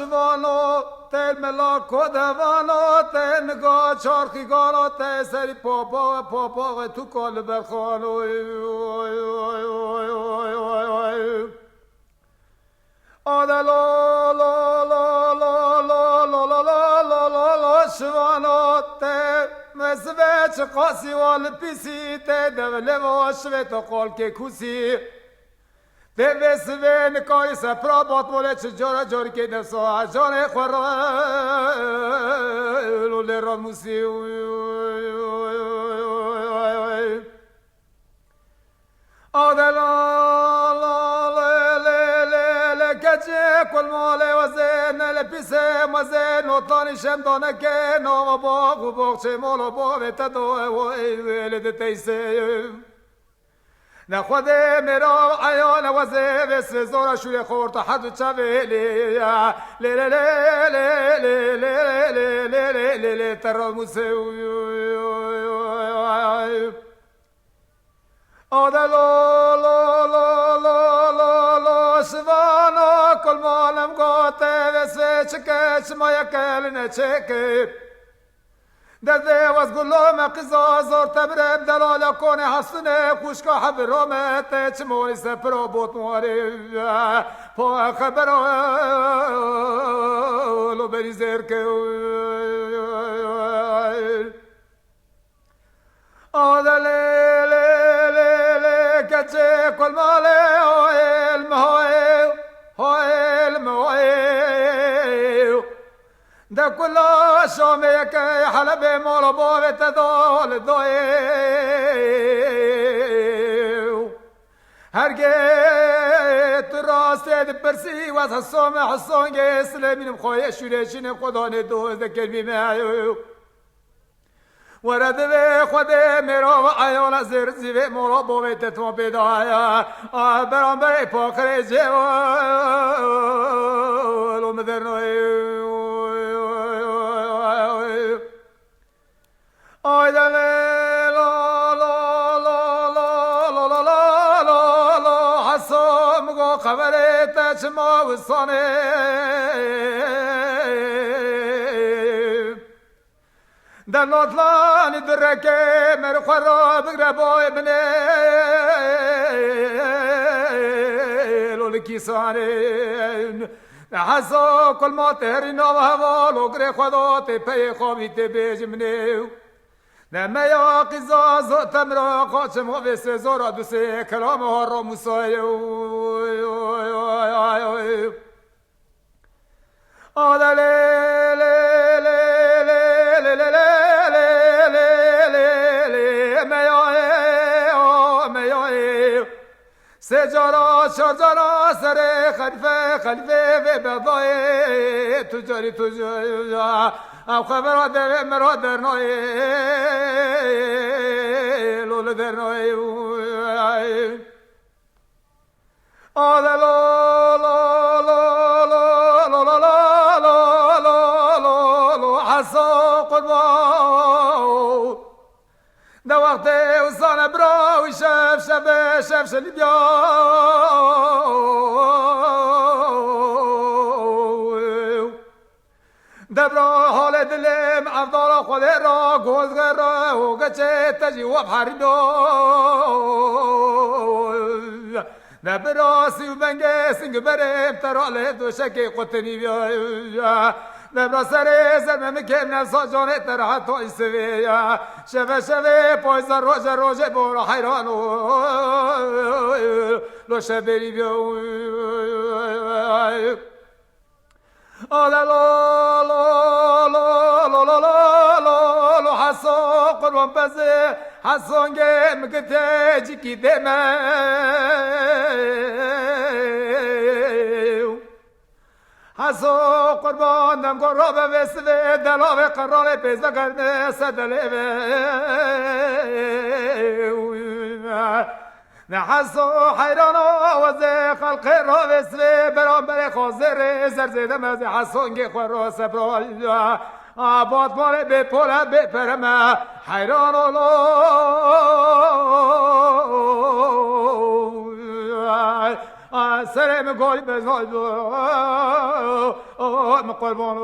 شوانو تل ملا کدوانو تل نگاه چارخیگانو تل سری پاپا تو کال بخانو آده لا لا لا لا لا لا لا لا لا لا شوانو تل مسوچ قاسی وال پیسی تل دوله واشوه تا قال که کوسی ده وسوه نکای سپرا بات موله چجارا جاری که نفسا جان خورا لران موسی آدلا کچه کل ماله وزن لپیسه مزن و تانی شمدانه که نام باغ و باغچه مالا باغ تدوه و ایویل تیسه نخود مرا عیان وزه بس زورا شوی خورت حد چوی لیا لی لی لی لی لی لی لی لی لی ترموسه آده لا لا لا لا لا لا شوانا کل مالم گاته بس چکه چما یکل نچکه دده واز گلوم قزا زور تبرد دلالا کنه حسنه خوشکا حبرامت چمونی سپرا بوت مواری پا خبرالو بری زرکه آدلی لی لی لی کچه کل ماله ده كل شامك حلب مولا بابت دول دويو هرگت راست برسی و از حسام حسان اسلامین مخواه شورشین خدا ندوز ده کلمی معیو ورد به خود مرا و عیال زرزی و مولا بابت تو بدایا برام بر پاکر جوال و مدرنویو آیده لا لا لا لا لا لا لا لا حسام گو خبره تچما و سانه در نطلانی درکه مر خراب گربای بنه لولکی سانه حسا کل ما تهری نام حوالو گر خدا تی پی خوابی تی بیجمنه نما یا قزاز تمرا قاچم و بس زورا دوسه کلام ها را موسای آدل سجارا شجارا سر خلیفه و بضای تجاری او خبر ده مرا در نوی لول در نوی آده لا لا لا لا لا لا لا لا لا حسا قربان ده وقت وصان براوی شف شلی بیا دبرا حال دلم افضل خود را گوزگر را و گچه تجی و بحریدو دبرا سیو بنگه سنگ برم تراله دوشکی قطنی بیا دبرا سر زرمه کم نفسا جانه ترها تو ایسوی شفه پایزا روژ برا حیرانو لو شبری بیا آلا لا لا لا لا لا لا لا حسا قربان بزه حسان گم گته جکی دمه حسا قربان دم قرب وسوه دلاوه قرار پیزا کرده سدله نحسو حیران آوازه خلق را وسوه برام بر خازر زرزیده مزه حسونگی خور را سبرال آباد مال به پولد به پرمه حیران سلام قلب زايد قربان